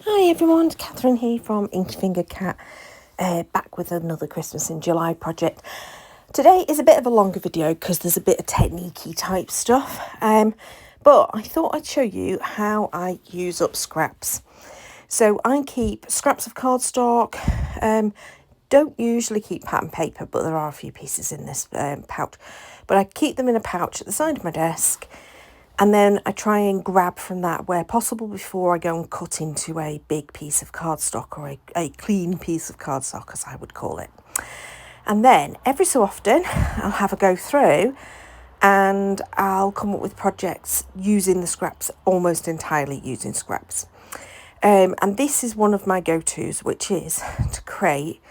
Hi everyone, Catherine here from Inky Finger Cat, back with another Christmas in July project. Today is a bit of a longer video because there's a bit of technique-y type stuff, but I thought I'd show you how I use up scraps. So I keep scraps of cardstock, don't usually keep pattern paper, but there are a few pieces in this pouch, but I keep them in a pouch at the side of my desk. And then I try and grab from that where possible before I go and cut into a big piece of cardstock, or a clean piece of cardstock, as I would call it. And then every so often I'll have a go through and I'll come up with projects using the scraps, almost entirely using scraps. And this is one of my go-tos, which is to create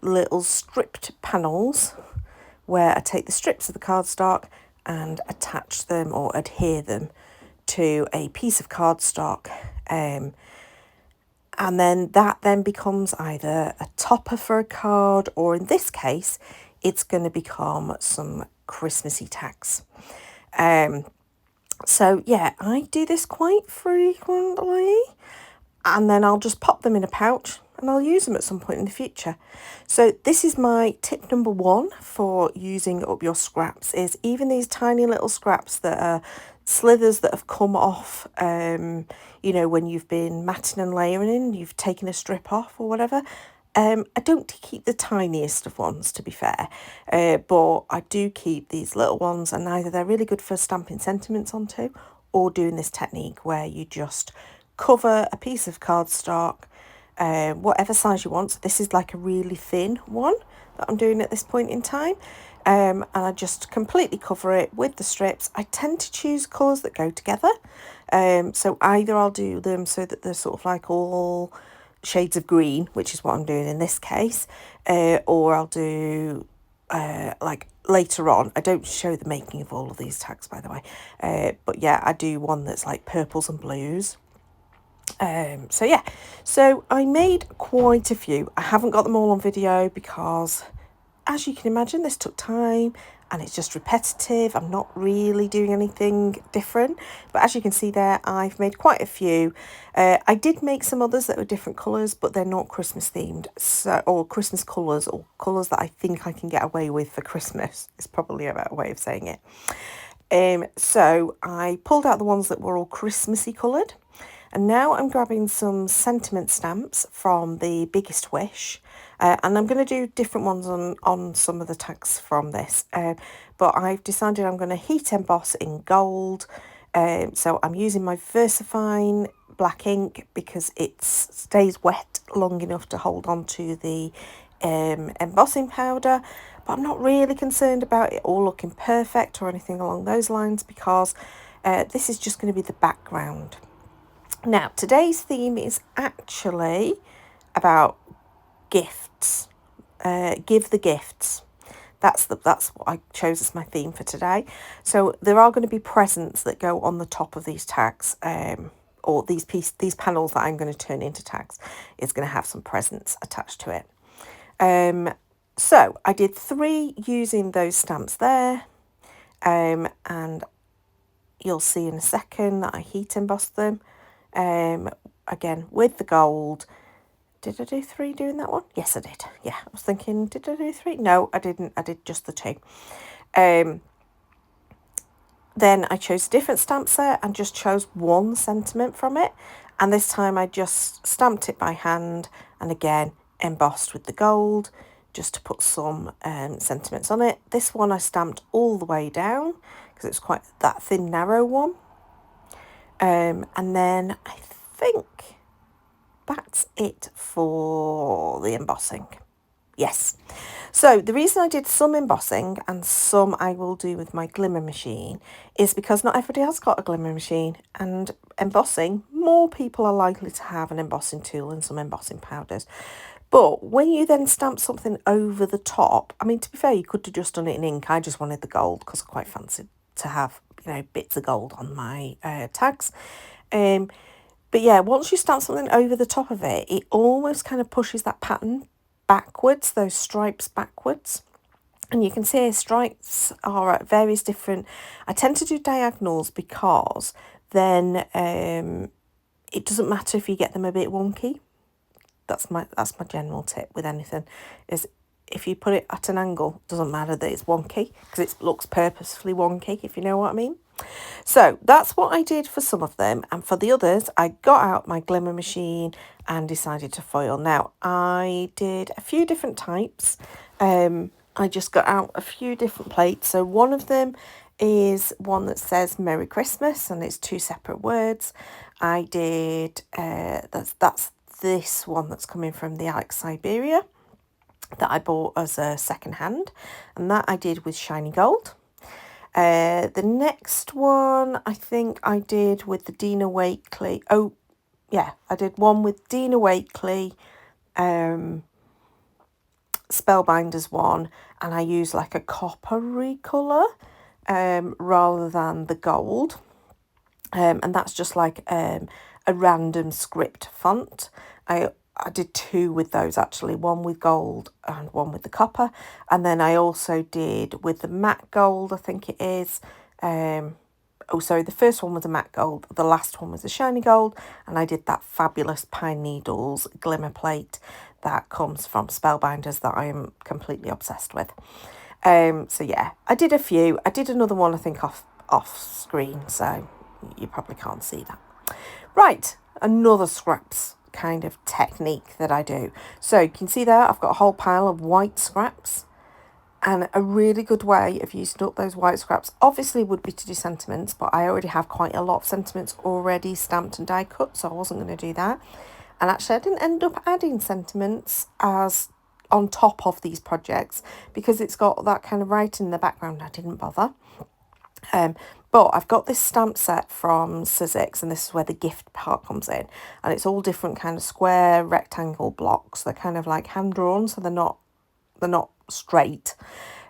little stripped panels where I take the strips of the cardstock and attach them or adhere them to a piece of cardstock, and then that then becomes either a topper for a card, or in this case it's going to become some Christmassy tags. So yeah, I do this quite frequently, and then I'll just pop them in a pouch and I'll use them at some point in the future. So this is my tip number one for using up your scraps, is even these tiny little scraps that are slithers that have come off, you know, when you've been matting and layering, you've taken a strip off or whatever. I don't keep the tiniest of ones, to be fair, but I do keep these little ones, and either they're really good for stamping sentiments onto, or doing this technique where you just cover a piece of cardstock, whatever size you want. So this is like a really thin one that I'm doing at this point in time, and I just completely cover it with the strips. I tend to choose colours that go together, so either I'll do them so that they're sort of like all shades of green, which is what I'm doing in this case, or I'll do like later on. I don't show the making of all of these tags, by the way, but yeah, I do one that's like purples and blues. So yeah, so I made quite a few. I haven't got them all on video because, as you can imagine, this took time and it's just repetitive. I'm not really doing anything different, but as you can see there, I've made quite a few. I did make some others that were different colours, but they're not Christmas themed, so, or Christmas colours, or colours that I think I can get away with for Christmas is probably a better way of saying it. So I pulled out the ones that were all Christmassy coloured. And now I'm grabbing some sentiment stamps from the Biggest Wish, and I'm going to do different ones on some of the tags from this, but I've decided I'm going to heat emboss in gold. So I'm using my VersaFine black ink because it stays wet long enough to hold on to the embossing powder, but I'm not really concerned about it all looking perfect or anything along those lines, because this is just going to be the background. Now, today's theme is actually about gifts. Give the gifts. That's what I chose as my theme for today. So there are going to be presents that go on the top of these tags, or these panels that I'm going to turn into tags. It's going to have some presents attached to it. So I did 3 using those stamps there, and you'll see in a second that I heat embossed them. Again with the gold. Did I do 3 doing that one? Yes, I did. Yeah, I was thinking, did I do 3? No, I didn't. I did just the 2. Then I chose a different stamp set and just chose one sentiment from it, and this time I just stamped it by hand and again embossed with the gold just to put some sentiments on it. This one I stamped all the way down because it's quite that thin, narrow one. And then I think that's it for the embossing. Yes. So the reason I did some embossing and some I will do with my glimmer machine is because not everybody has got a glimmer machine, and embossing, more people are likely to have an embossing tool and some embossing powders. But when you then stamp something over the top, I mean, to be fair, you could have just done it in ink. I just wanted the gold because I quite fancied to have, you know, bits of gold on my tags. But yeah, once you stamp something over the top of it, it almost kind of pushes that pattern backwards, those stripes backwards. And you can see stripes are at various different... I tend to do diagonals because then it doesn't matter if you get them a bit wonky. That's my general tip with anything, is if you put it at an angle, it doesn't matter that it's wonky, because it looks purposefully wonky, if you know what I mean. So that's what I did for some of them, and for the others I got out my glimmer machine and decided to foil. Now I did a few different types. I just got out a few different plates. So one of them is one that says Merry Christmas, and it's 2 separate words. I did that's this one that's coming from the Alex Siberia that I bought as a second hand, and that I did with shiny gold. The next one I think I did with the Dina Wakley. Oh yeah, I did one with Dina Wakley Spellbinders one, and I used like a coppery colour rather than the gold. And that's just like a random script font. I did 2 with those actually, one with gold and one with the copper. And then I also did with the matte gold, I think it is. Oh, sorry, the first one was a matte gold, the last one was a shiny gold, and I did that fabulous Pine Needles glimmer plate that comes from Spellbinders that I am completely obsessed with. So yeah, I did a few. I did another one, I think, off screen, so you probably can't see that. Right, another scraps kind of technique that I do. So you can see there, I've got a whole pile of white scraps. And a really good way of using up those white scraps obviously would be to do sentiments, but I already have quite a lot of sentiments already stamped and die cut, so I wasn't going to do that. And actually I didn't end up adding sentiments as on top of these projects because it's got that kind of writing in the background. I didn't bother. But I've got this stamp set from Sizzix, and this is where the gift part comes in, and it's all different kind of square rectangle blocks. They're kind of like hand drawn, so they're not straight.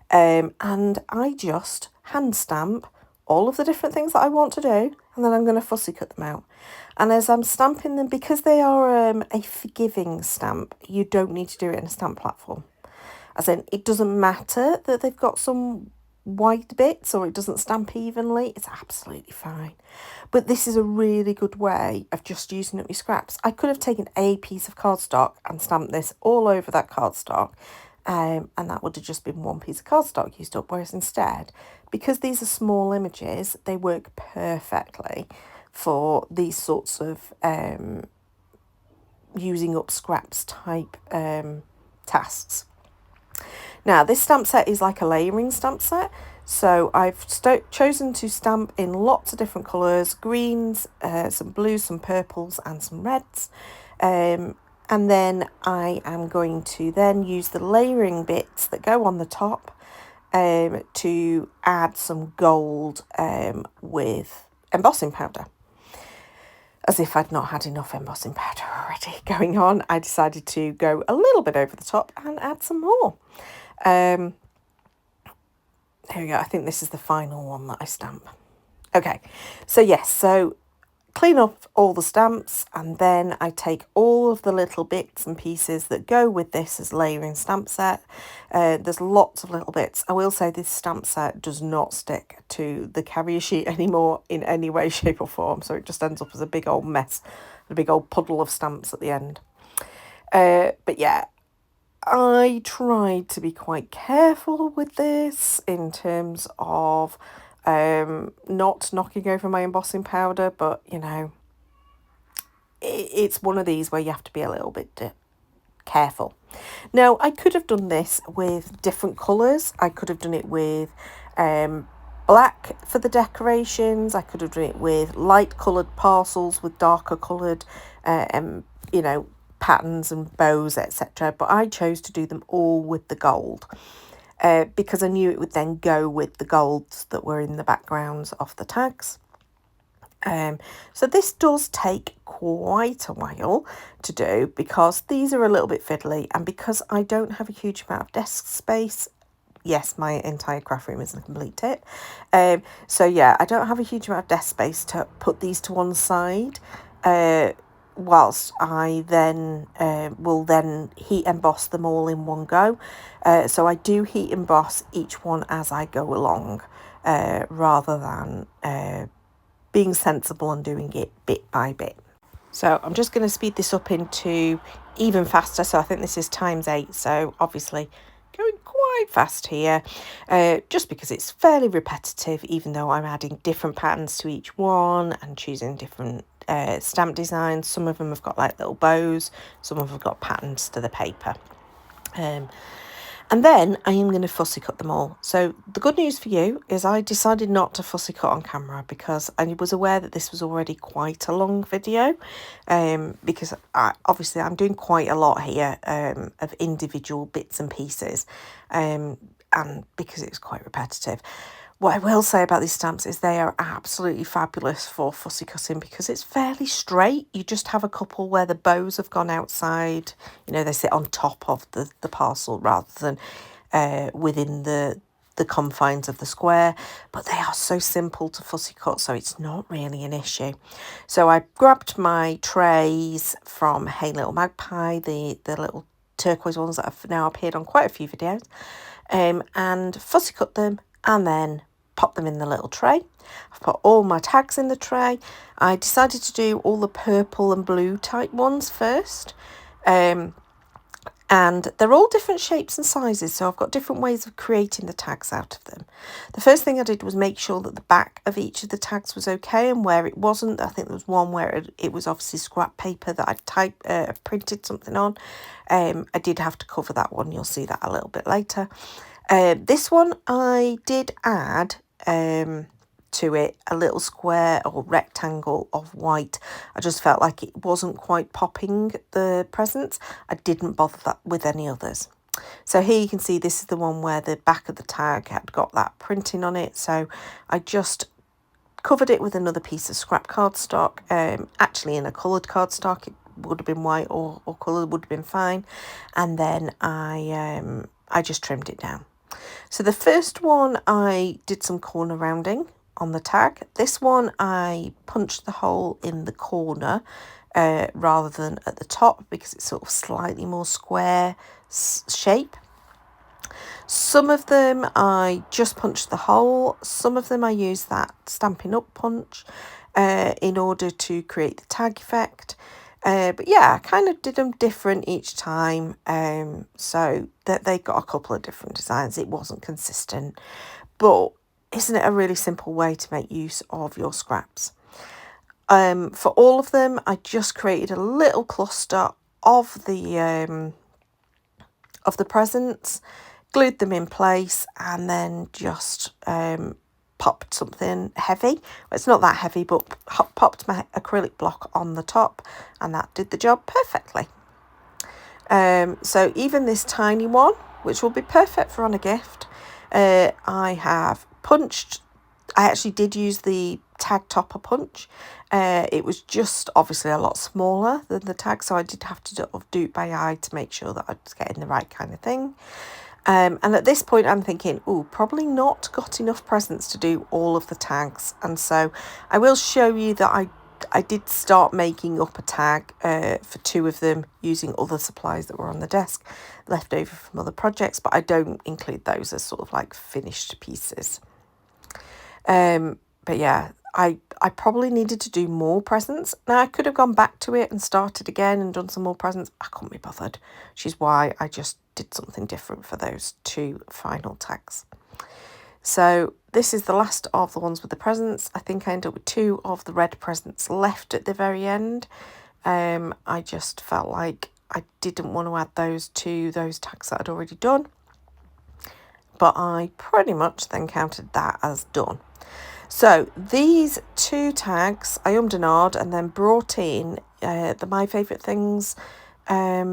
And I just hand stamp all of the different things that I want to do, and then I'm going to fussy cut them out. And as I'm stamping them, because they are a forgiving stamp, you don't need to do it in a stamp platform. As in, it doesn't matter that they've got some white bits or it doesn't stamp evenly, it's absolutely fine. But this is a really good way of just using up your scraps. I could have taken a piece of cardstock and stamped this all over that cardstock, and that would have just been one piece of cardstock used up, whereas instead, because these are small images, they work perfectly for these sorts of using up scraps type tasks. Now, this stamp set is like a layering stamp set, so I've chosen to stamp in lots of different colours, greens, some blues, some purples and some reds. And then I am going to then use the layering bits that go on the top to add some gold with embossing powder. As if I'd not had enough embossing powder already going on, I decided to go a little bit over the top and add some more. There we go. I think this is the final one that I stamp. Okay, so yes, so clean up all the stamps, and then I take all of the little bits and pieces that go with this as layering stamp set. There's lots of little bits. I will say this stamp set does not stick to the carrier sheet anymore in any way, shape or form, so it just ends up as a big old mess, a big old puddle of stamps at the end. But yeah, I tried to be quite careful with this in terms of not knocking over my embossing powder, but you know, it's one of these where you have to be a little bit careful. Now, I could have done this with different colours. I could have done it with black for the decorations. I could have done it with light coloured parcels with darker coloured, you know, patterns and bows, etc. But I chose to do them all with the gold because I knew it would then go with the golds that were in the backgrounds of the tags. So this does take quite a while to do because these are a little bit fiddly, and because I don't have a huge amount of desk space. Yes, my entire craft room is a complete tip. So yeah, I don't have a huge amount of desk space to put these to one side. Whilst I then will then heat emboss them all in one go. So I do heat emboss each one as I go along, rather than being sensible and doing it bit by bit. So I'm just going to speed this up into even faster. So I think this is ×8. So obviously going quite fast here, just because it's fairly repetitive, even though I'm adding different patterns to each one and choosing different stamp designs. Some of them have got like little bows, some of them have got patterns to the paper. And then I am going to fussy cut them all. So the good news for you is I decided not to fussy cut on camera because I was aware that this was already quite a long video, because obviously I'm doing quite a lot here of individual bits and pieces, and because it's quite repetitive. What I will say about these stamps is they are absolutely fabulous for fussy cutting because it's fairly straight. You just have a couple where the bows have gone outside. You know, they sit on top of the parcel rather than within the confines of the square. But they are so simple to fussy cut, so it's not really an issue. So I grabbed my trays from Hey Little Magpie, the little turquoise ones that have now appeared on quite a few videos, and fussy cut them and then pop them in the little tray. I've put all my tags in the tray. I decided to do all the purple and blue type ones first, and they're all different shapes and sizes, so I've got different ways of creating the tags out of them. The first thing I did was make sure that the back of each of the tags was okay, and where it wasn't, I think there was one where it was obviously scrap paper that I'd printed something on. I did have to cover that one. You'll see that a little bit later. This one I did add to it a little square or rectangle of white. I just felt like it wasn't quite popping the presents. I didn't bother that with any others. So here you can see this is the one where the back of the tag had got that printing on it. So I just covered it with another piece of scrap cardstock, actually in a coloured cardstock. It would have been white or coloured would have been fine. And then I just trimmed it down. So the first one I did some corner rounding on the tag. This one I punched the hole in the corner rather than at the top because it's sort of slightly more square shape. Some of them I just punched the hole. Some of them I used that Stampin' Up punch in order to create the tag effect. But yeah, I kind of did them different each time, so that they got a couple of different designs. It wasn't consistent, but isn't it a really simple way to make use of your scraps? For all of them, I just created a little cluster of the presents, glued them in place, and then just popped something heavy. Well, it's not that heavy, but popped my acrylic block on the top, and that did the job perfectly. So even this tiny one, which will be perfect for on a gift, I have punched. I actually did use the tag topper punch. It was just obviously a lot smaller than the tag, so I did have to do it by eye to make sure that I was getting the right kind of thing. And at this point I'm thinking, oh, probably not got enough presents to do all of the tags. And so I will show you that I did start making up a tag for 2 of them using other supplies that were on the desk, left over from other projects, but I don't include those as sort of like finished pieces. But yeah, I probably needed to do more presents. Now, I could have gone back to it and started again and done some more presents. I couldn't be bothered, which is why I just did something different for those 2 final tags. So this is the last of the ones with the presents. I think I ended up with 2 of the red presents left at the very end. I just felt like I didn't want to add those to those tags that I'd already done. But I pretty much then counted that as done. So these 2 tags, I ummed and ahed and then brought in the My Favourite Things, I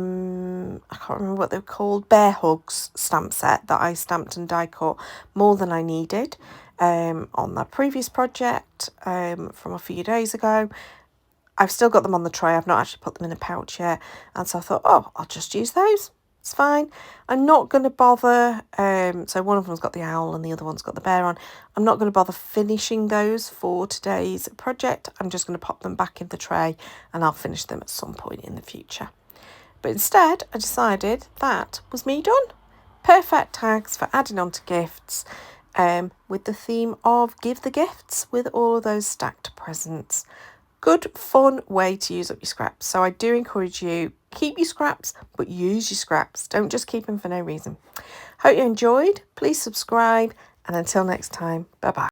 can't remember what they're called, Bear Hugs stamp set that I stamped and die cut more than I needed on that previous project from a few days ago. I've still got them on the tray. I've not actually put them in a pouch yet. And so I thought, oh, I'll just use those. It's fine. I'm not going to bother. So one of them's got the owl and the other one's got the bear on. I'm not going to bother finishing those for today's project. I'm just going to pop them back in the tray and I'll finish them at some point in the future. But instead, I decided that was me done. Perfect tags for adding on to gifts with the theme of give the gifts with all of those stacked presents. good, fun way to use up your scraps. So I do encourage you, keep your scraps, but use your scraps. Don't just keep them for no reason. Hope you enjoyed. Please subscribe. And until next time, bye-bye.